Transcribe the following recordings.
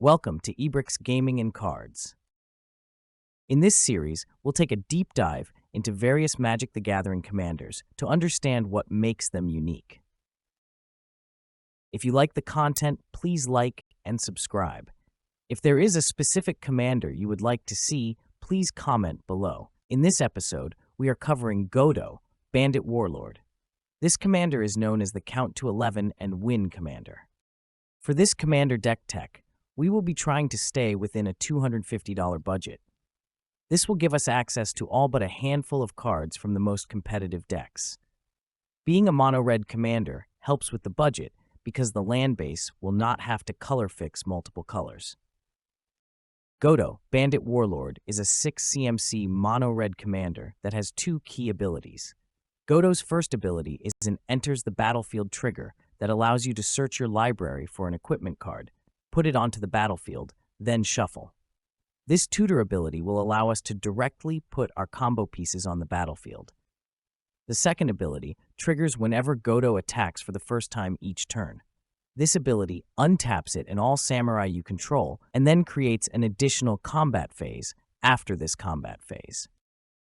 Welcome to Ebrix Gaming and Cards. In this series, we'll take a deep dive into various Magic the Gathering commanders to understand what makes them unique. If you like the content, please like and subscribe. If there is a specific commander you would like to see, please comment below. In this episode, we are covering Godo, Bandit Warlord. This commander is known as the Count to 11 and Win commander. For this commander deck tech, we will be trying to stay within a $250 budget. This will give us access to all but a handful of cards from the most competitive decks. Being a mono-red commander helps with the budget because the land base will not have to color fix multiple colors. Godo, Bandit Warlord, is a 6 CMC mono-red commander that has two key abilities. Godo's first ability is an Enters the Battlefield trigger that allows you to search your library for an equipment card, put it onto the battlefield, then shuffle. This tutor ability will allow us to directly put our combo pieces on the battlefield. The second ability triggers whenever Godo attacks for the first time each turn. This ability untaps it and all samurai you control, and then creates an additional combat phase after this combat phase.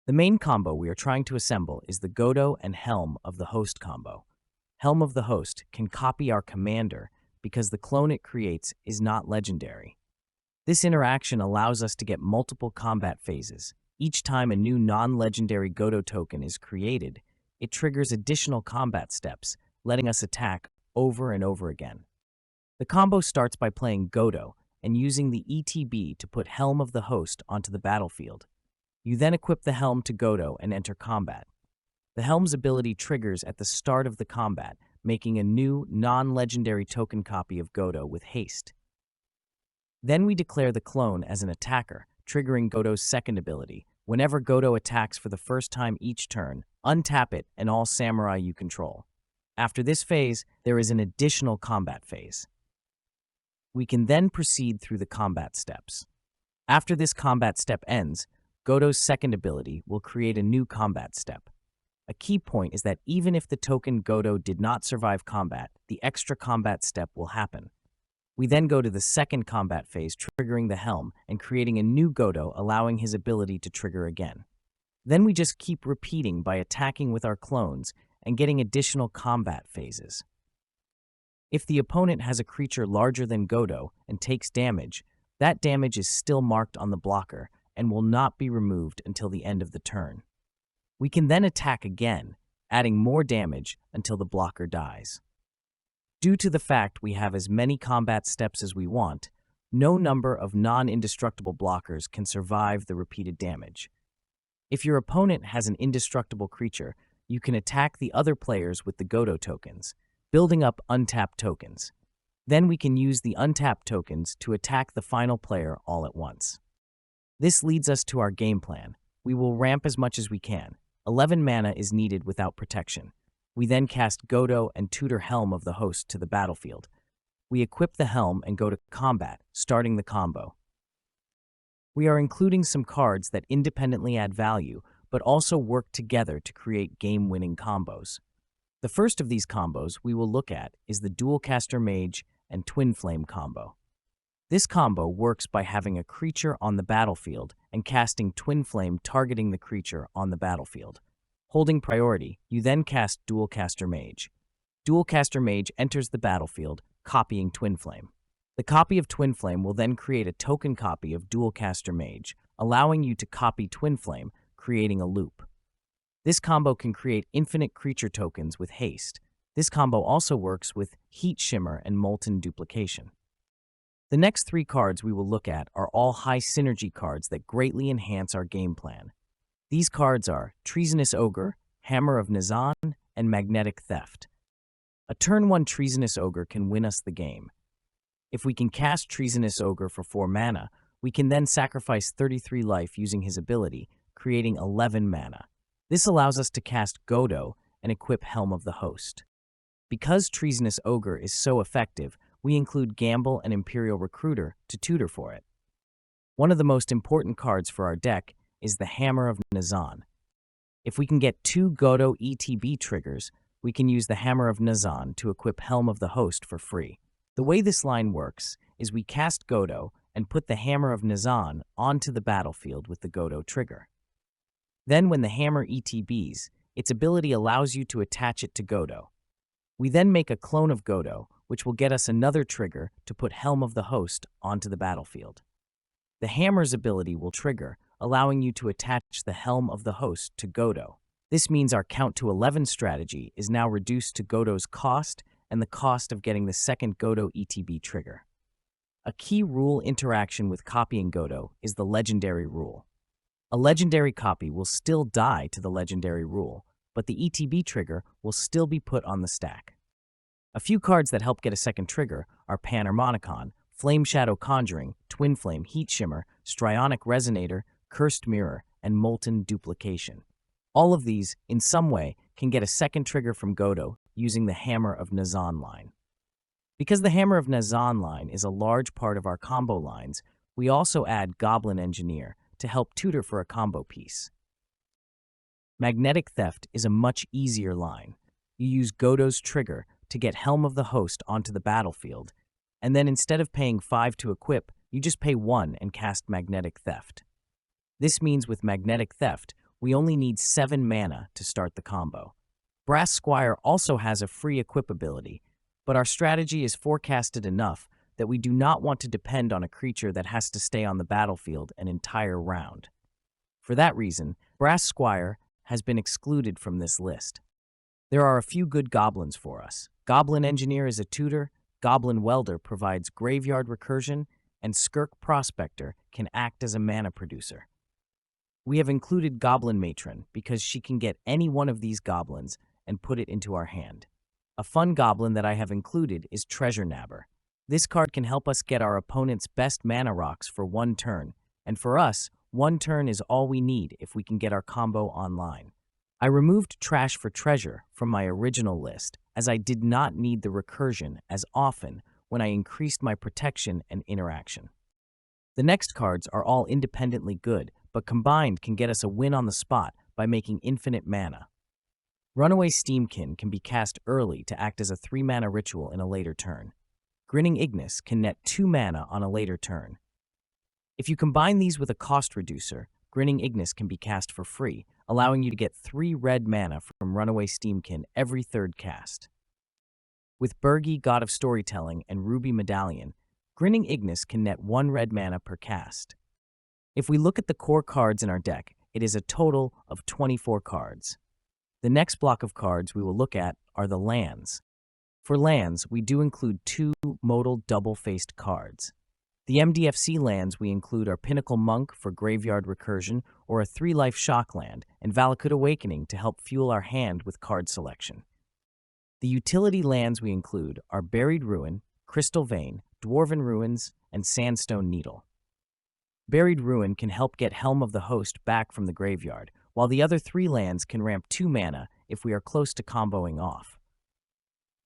The main combo we are trying to assemble is the Godo and Helm of the Host combo. Helm of the Host can copy our commander because the clone it creates is not legendary. This interaction allows us to get multiple combat phases. Each time a new non-legendary Godo token is created, it triggers additional combat steps, letting us attack over and over again. The combo starts by playing Godo and using the ETB to put Helm of the Host onto the battlefield. You then equip the Helm to Godo and enter combat. The Helm's ability triggers at the start of the combat, making a new, non-legendary token copy of Godo with haste. Then we declare the clone as an attacker, triggering Godo's second ability. Whenever Godo attacks for the first time each turn, untap it and all samurai you control. After this phase, there is an additional combat phase. We can then proceed through the combat steps. After this combat step ends, Godo's second ability will create a new combat step. A key point is that even if the token Godo did not survive combat, the extra combat step will happen. We then go to the second combat phase, triggering the Helm and creating a new Godo, allowing his ability to trigger again. Then we just keep repeating by attacking with our clones and getting additional combat phases. If the opponent has a creature larger than Godo and takes damage, that damage is still marked on the blocker and will not be removed until the end of the turn. We can then attack again, adding more damage until the blocker dies. Due to the fact we have as many combat steps as we want, no number of non-indestructible blockers can survive the repeated damage. If your opponent has an indestructible creature, you can attack the other players with the Godo tokens, building up untapped tokens. Then we can use the untapped tokens to attack the final player all at once. This leads us to our game plan. We will ramp as much as we can. 11 mana is needed without protection. We then cast Godo and tutor Helm of the Host to the battlefield. We equip the Helm and go to combat, starting the combo. We are including some cards that independently add value, but also work together to create game-winning combos. The first of these combos we will look at is the Dualcaster Mage and Twin Flame combo. This combo works by having a creature on the battlefield and casting Twin Flame targeting the creature on the battlefield. Holding priority, you then cast Dualcaster Mage. Dualcaster Mage enters the battlefield, copying Twin Flame. The copy of Twin Flame will then create a token copy of Dualcaster Mage, allowing you to copy Twin Flame, creating a loop. This combo can create infinite creature tokens with haste. This combo also works with Heat Shimmer and Molten Duplication. The next three cards we will look at are all high synergy cards that greatly enhance our game plan. These cards are Treasonous Ogre, Hammer of Nazan, and Magnetic Theft. A turn 1 Treasonous Ogre can win us the game. If we can cast Treasonous Ogre for 4 mana, we can then sacrifice 33 life using his ability, creating 11 mana. This allows us to cast Godo and equip Helm of the Host. Because Treasonous Ogre is so effective, we include Gamble and Imperial Recruiter to tutor for it. One of the most important cards for our deck is the Hammer of Nazan. If we can get 2 Godo ETB triggers, we can use the Hammer of Nazan to equip Helm of the Host for free. The way this line works is we cast Godo and put the Hammer of Nazan onto the battlefield with the Godo trigger. Then when the hammer ETBs, its ability allows you to attach it to Godo. We then make a clone of Godo, which will get us another trigger to put Helm of the Host onto the battlefield. The hammer's ability will trigger, allowing you to attach the Helm of the Host to Godo. This means our count to 11 strategy is now reduced to Godo's cost and the cost of getting the second Godo ETB trigger. A key rule interaction with copying Godo is the legendary rule. A legendary copy will still die to the legendary rule, but the ETB trigger will still be put on the stack. A few cards that help get a second trigger are Panharmonicon, Flame Shadow Conjuring, Twin Flame Heat Shimmer, Strionic Resonator, Cursed Mirror, and Molten Duplication. All of these, in some way, can get a second trigger from Godo using the Hammer of Nazan line. Because the Hammer of Nazan line is a large part of our combo lines, we also add Goblin Engineer to help tutor for a combo piece. Magnetic Theft is a much easier line. You use Godo's trigger to get Helm of the Host onto the battlefield, and then instead of paying 5 to equip, you just pay 1 and cast Magnetic Theft. This means with Magnetic Theft, we only need 7 mana to start the combo. Brass Squire also has a free equip ability, but our strategy is forecasted enough that we do not want to depend on a creature that has to stay on the battlefield an entire round. For that reason, Brass Squire has been excluded from this list. There are a few good goblins for us. Goblin Engineer is a tutor, Goblin Welder provides graveyard recursion, and Skirk Prospector can act as a mana producer. We have included Goblin Matron because she can get any one of these goblins and put it into our hand. A fun goblin that I have included is Treasure Nabber. This card can help us get our opponent's best mana rocks for 1 turn, and for us, 1 turn is all we need if we can get our combo online. I removed Trash for Treasure from my original list as I did not need the recursion as often when I increased my protection and interaction. The next cards are all independently good, but combined can get us a win on the spot by making infinite mana. Runaway Steamkin can be cast early to act as a 3-mana ritual in a later turn. Grinning Ignis can net 2 mana on a later turn. If you combine these with a cost reducer, Grinning Ignis can be cast for free, allowing you to get 3 red mana from Runaway Steamkin every 3rd cast. With Bergi, God of Storytelling, and Ruby Medallion, Grinning Ignis can net 1 red mana per cast. If we look at the core cards in our deck, it is a total of 24 cards. The next block of cards we will look at are the lands. For lands, we do include 2 modal double-faced cards. The MDFC lands we include are Pinnacle Monk for graveyard recursion or a 3-life shock land, and Valakut Awakening to help fuel our hand with card selection. The utility lands we include are Buried Ruin, Crystal Vein, Dwarven Ruins, and Sandstone Needle. Buried Ruin can help get Helm of the Host back from the graveyard, while the other 3 lands can ramp 2 mana if we are close to comboing off.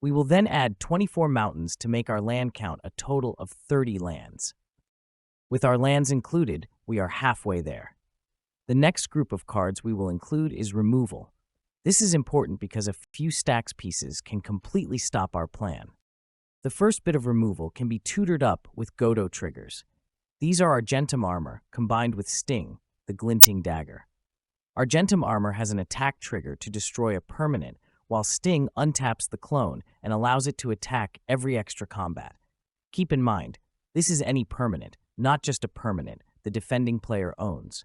We will then add 24 mountains to make our land count a total of 30 lands. With our lands included, we are halfway there. The next group of cards we will include is Removal. This is important because a few stacks pieces can completely stop our plan. The first bit of removal can be tutored up with Godo triggers. These are Argentum Armor combined with Sting, the Glinting Dagger. Argentum Armor has an attack trigger to destroy a permanent, while Sting untaps the clone and allows it to attack every extra combat. Keep in mind, this is any permanent, not just a permanent the defending player owns.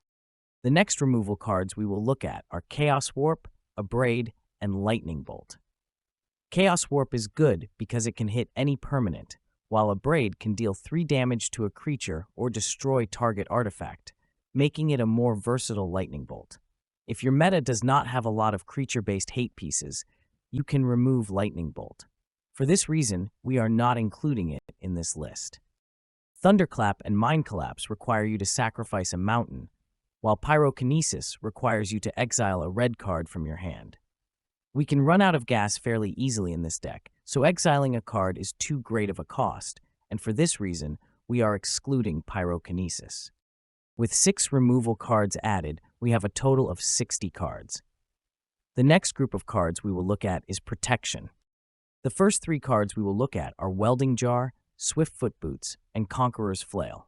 The next removal cards we will look at are Chaos Warp, Abrade, and Lightning Bolt. Chaos Warp is good because it can hit any permanent, while Abrade can deal 3 damage to a creature or destroy target artifact, making it a more versatile Lightning Bolt. If your meta does not have a lot of creature-based hate pieces, you can remove Lightning Bolt. For this reason, we are not including it in this list. Thunderclap and Mind Collapse require you to sacrifice a mountain, while Pyrokinesis requires you to exile a red card from your hand. We can run out of gas fairly easily in this deck, so exiling a card is too great of a cost, and for this reason, we are excluding Pyrokinesis. With 6 removal cards added, we have a total of 60 cards. The next group of cards we will look at is Protection. The first 3 cards we will look at are Welding Jar, Swiftfoot Boots, and Conqueror's Flail.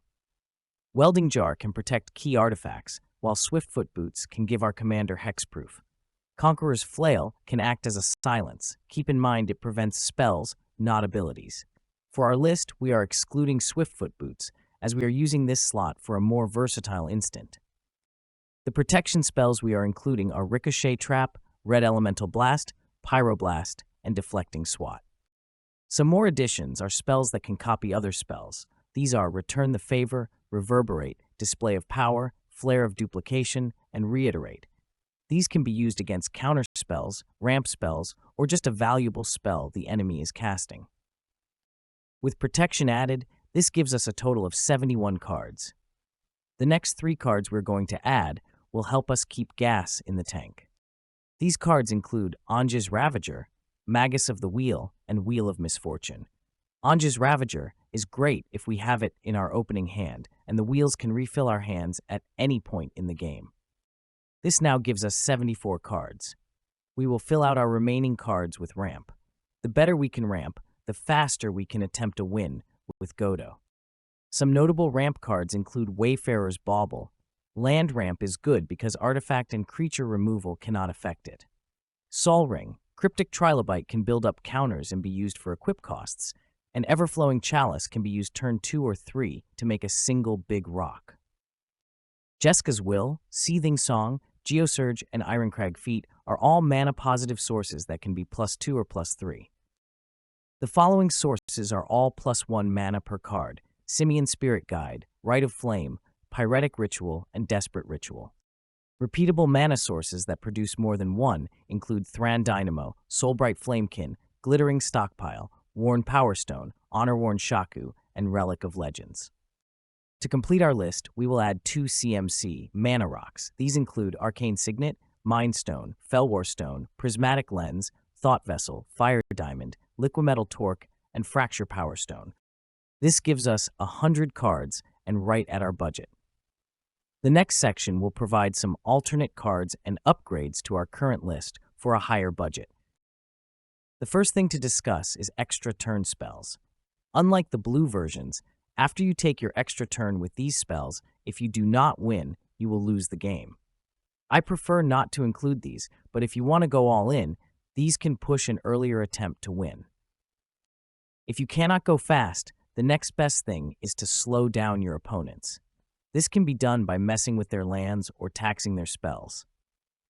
Welding Jar can protect key artifacts, while Swiftfoot Boots can give our commander hexproof. Conqueror's Flail can act as a silence. Keep in mind it prevents spells, not abilities. For our list, we are excluding Swiftfoot Boots, as we are using this slot for a more versatile instant. The protection spells we are including are Ricochet Trap, Red Elemental Blast, Pyroblast, and Deflecting Swat. Some more additions are spells that can copy other spells. These are Return the Favor, Reverberate, Display of Power, Flare of Duplication, and Reiterate. These can be used against counter spells, ramp spells, or just a valuable spell the enemy is casting. With protection added, this gives us a total of 71 cards. The next 3 cards we're going to add will help us keep gas in the tank. These cards include Anja's Ravager, Magus of the Wheel, and Wheel of Misfortune. Anja's Ravager is great if we have it in our opening hand, and the wheels can refill our hands at any point in the game. This now gives us 74 cards. We will fill out our remaining cards with ramp. The better we can ramp, the faster we can attempt a win with Godo. Some notable ramp cards include Wayfarer's Bauble. Land ramp is good because artifact and creature removal cannot affect it. Sol Ring. Cryptic Trilobite can build up counters and be used for equip costs, and Everflowing Chalice can be used turn 2 or 3 to make a single big rock. Jeska's Will, Seething Song, Geosurge, and Ironcrag Feet are all mana-positive sources that can be +2 or +3. The following sources are all +1 mana per card: Simian Spirit Guide, Rite of Flame, Pyretic Ritual, and Desperate Ritual. Repeatable mana sources that produce more than 1 include Thran Dynamo, Soulbright Flamekin, Glittering Stockpile, Worn Power Stone, Honor-Worn Shaku, and Relic of Legends. To complete our list, we will add 2 CMC mana rocks. These include Arcane Signet, Mind Stone, Fellwar Stone, Prismatic Lens, Thought Vessel, Fire Diamond, Liquimetal Torque, and Fracture Power Stone. This gives us 100 cards and right at our budget. The next section will provide some alternate cards and upgrades to our current list for a higher budget. The first thing to discuss is extra turn spells. Unlike the blue versions, after you take your extra turn with these spells, if you do not win, you will lose the game. I prefer not to include these, but if you want to go all in, these can push an earlier attempt to win. If you cannot go fast, the next best thing is to slow down your opponents. This can be done by messing with their lands or taxing their spells.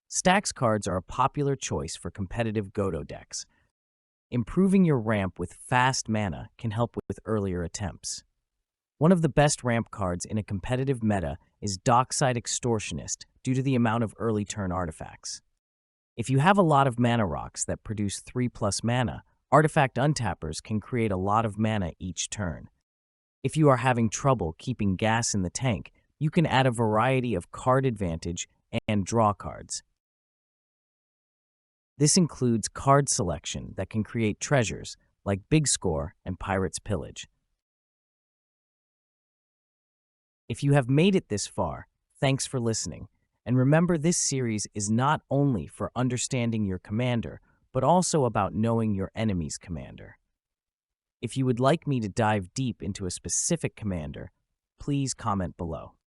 Stacks cards are a popular choice for competitive Godo decks. Improving your ramp with fast mana can help with earlier attempts. One of the best ramp cards in a competitive meta is Dockside Extortionist due to the amount of early turn artifacts. If you have a lot of mana rocks that produce 3+ mana, artifact untappers can create a lot of mana each turn. If you are having trouble keeping gas in the tank, you can add a variety of card advantage and draw cards. This includes card selection that can create treasures like Big Score and Pirate's Pillage. If you have made it this far, thanks for listening. And remember, this series is not only for understanding your commander, but also about knowing your enemy's commander. If you would like me to dive deep into a specific commander, please comment below.